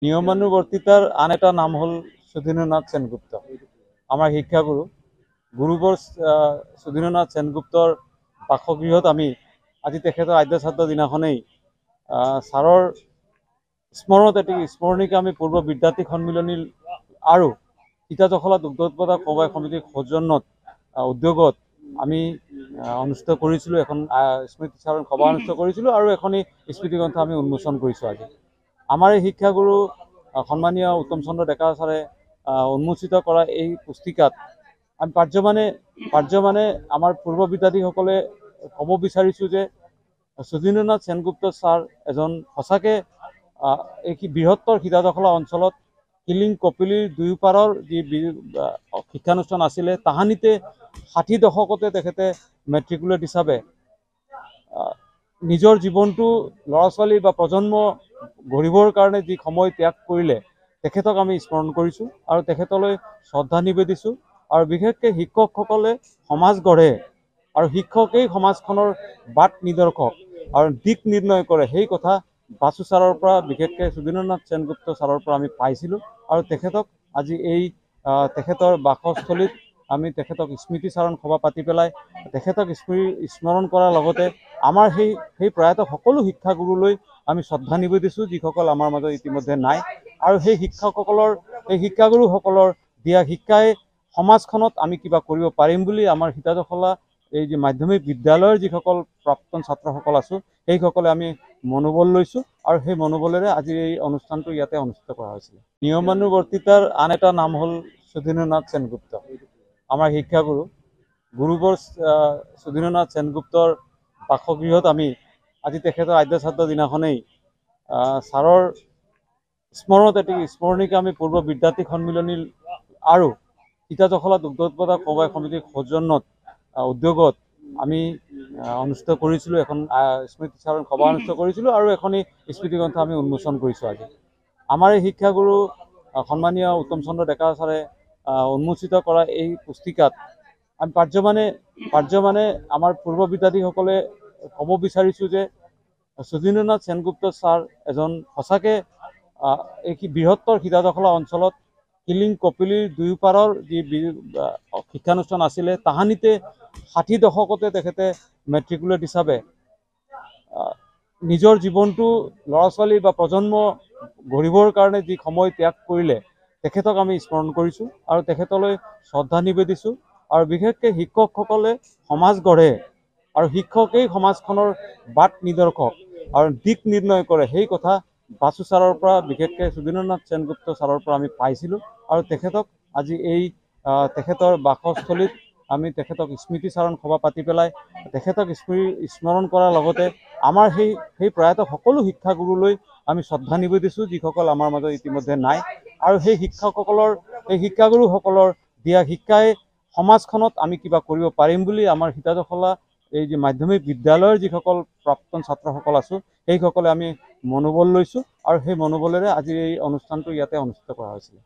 নিয়মানুবৰ্তিতাৰ আন এটা নাম হল সুধীন্দ্ৰনাথ সেনগুপ্ত। আমাৰ শিক্ষাগুৰু গুৰুবৰ সুধীন্দ্ৰনাথ সেনগুপ্তৰ বাসগৃহত আমি আজি তেখেতৰ আদ্য শ্ৰাদ্ধ দিনাখনেই ছাৰৰ স্মৰণত এটি স্মৰণিকা আমি পূৰ্ব বিদ্যাৰ্থী সন্মিলনী আৰু সীতাজখলা দুগ্ধ উৎপাদক সমবায় সমিতিৰ সৌজন্যত উদ্যোগত আমি অনুষ্ঠিত কৰিছিলোঁ। এখন স্মৃতি চাৰণ সভা অনুষ্ঠিত কৰিছিলোঁ আৰু এখনি স্মৃতি গ্ৰন্থ আমি উন্মোচন কৰিছোঁ। আজি আমাৰ এই শিক্ষাগুৰু সন্মানীয় উত্তম চন্দ্ৰ ডেকা ছাৰে উন্মোচিত কৰা এই পুস্তিকাত আমি পাৰ্যমানে আমাৰ পূৰ্ব বিদ্যাৰ্থীসকলে ক'ব বিচাৰিছোঁ যে সুধীন্দ্ৰনাথ সেনগুপ্ত ছাৰ এজন সঁচাকৈ এই বৃহত্তৰ সীতাজখলা অঞ্চলত কিলিং কপিলীৰ দুয়োপাৰৰ যি শিক্ষানুষ্ঠান আছিলে তাহানিতে ৬০ দশকতে তেখেতে মেট্ৰিকুলেট হিচাপে নিজৰ জীৱনটো ল'ৰা ছোৱালী বা প্ৰজন্ম গঢ়িবৰ কাৰণে যি সময় ত্যাগ কৰিলে তেখেতক আমি স্মৰণ কৰিছোঁ আৰু তেখেতলৈ শ্ৰদ্ধা নিবেদিছোঁ। আৰু বিশেষকৈ শিক্ষকসকলে সমাজ গঢ়ে আৰু শিক্ষকেই সমাজখনৰ বাট নিদৰ্শক আৰু দিক নিৰ্ণয় কৰে, সেই কথা বাসু ছাৰৰ পৰা বিশেষকৈ সুধীন্দ্ৰনাথ সেনগুপ্ত ছাৰৰ পৰা আমি পাইছিলোঁ। আৰু তেখেতক আজি এই তেখেতৰ বাসস্থলীত আমি তেখেতক স্মৃতি চাৰণ সভা পাতি পেলাই তেখেতক স্মৰণ কৰাৰ লগতে আমাৰ সেই প্ৰয়াত সকলো শিক্ষাগুৰুলৈ আমি শ্ৰদ্ধা নিবেদিছোঁ, যিসকল আমাৰ মাজত ইতিমধ্যে নাই। আৰু সেই শিক্ষাগুৰুসকলৰ দিয়া শিক্ষাই সমাজখনত আমি কিবা কৰিব পাৰিম বুলি আমাৰ সীতাজখলা এই যে মাধ্যমিক বিদ্যালয়ৰ যিসকল প্ৰাক্তন ছাত্ৰসকল আছোঁ সেইসকলে আমি মনোবল লৈছোঁ আৰু সেই মনোবলেৰে আজি এই অনুষ্ঠানটো ইয়াতে অনুষ্ঠিত কৰা হৈছিল। নিয়মানুবৰ্তিতাৰ আন এটা নাম হ'ল সুধীন্দ্ৰনাথ সেনগুপ্ত। আমাৰ শিক্ষাগুৰু গুৰুবৰ সুধীন্দ্ৰনাথ সেনগুপ্তৰ বাসগৃহত আমি আজি তেখেতৰ আদ্য শ্ৰাদ্ধ দিনাখনেই ছাৰৰ স্মৰণত এটি স্মৰণিকা আমি পূৰ্ব বিদ্যাৰ্থী সন্মিলনী আৰু সীতাজখলা দুগ্ধ উৎপাদক সমবায় সমিতিৰ সৌজন্যত উদ্যোগত আমি অনুষ্ঠিত কৰিছিলোঁ। এখন স্মৃতি চাৰণ সভা অনুষ্ঠিত কৰিছিলোঁ আৰু এখনি স্মৃতি গ্ৰন্থ আমি উন্মোচন কৰিছোঁ। আজি আমাৰ এই শিক্ষাগুৰু সন্মানীয় উত্তম চন্দ্ৰ ডেকা ছাৰে উন্মোচিত কৰা এই পুস্তিকাত আমি পাৰ্যমানে আমাৰ পূৰ্ব বিদ্যাৰ্থীসকলে ক'ব বিচাৰিছোঁ যে সুধীন্দ্ৰনাথ সেনগুপ্ত ছাৰ এজন সঁচাকৈ এই বৃহত্তৰ সীতাজখলা অঞ্চলত কিলিং কপিলীৰ দুয়োপাৰৰ যি শিক্ষানুষ্ঠান আছিলে তাহানিতে ৬০ দশকতে তেখেতে মেট্ৰিকুলেট হিচাপে নিজৰ জীৱনটো ল'ৰা ছোৱালী বা প্ৰজন্ম গঢ়িবৰ কাৰণে যি সময় ত্যাগ কৰিলে তেখেতক আমি স্মৰণ কৰিছোঁ আৰু তেখেতলৈ শ্ৰদ্ধা নিবেদিছোঁ। আৰু বিশেষকৈ শিক্ষকসকলে সমাজ গঢ়ে আৰু শিক্ষকেই সমাজখনৰ বাট নিদৰ্শক আৰু দিক নিৰ্ণয় কৰে, সেই কথা বাসু ছাৰৰ পৰা বিশেষকৈ সুধীন্দ্ৰনাথ সেনগুপ্ত ছাৰৰ পৰা আমি পাইছিলোঁ। আৰু তেখেতক আজি এই তেখেতৰ বাসস্থলীত আমি তেখেতক স্মৃতি চাৰণ সভা পাতি পেলাই তেখেতক স্মৰণ কৰাৰ লগতে আমাৰ সেই প্ৰয়াত সকলো শিক্ষাগুৰুলৈ আমি শ্ৰদ্ধা নিবেদিছোঁ, যিসকল আমাৰ মাজত ইতিমধ্যে নাই। আৰু সেই শিক্ষাগুৰুসকলৰ দিয়া শিক্ষাই সমাজখনত আমি কিবা কৰিব পাৰিম বুলি আমাৰ সীতাজখলা এই যে মাধ্যমিক বিদ্যালয়ৰ যিসকল প্ৰাক্তন ছাত্ৰসকল আছোঁ সেইসকলে আমি মনোবল লৈছোঁ আৰু সেই মনোবলেৰে আজি এই অনুষ্ঠানটো ইয়াতে অনুষ্ঠিত কৰা হৈছিল।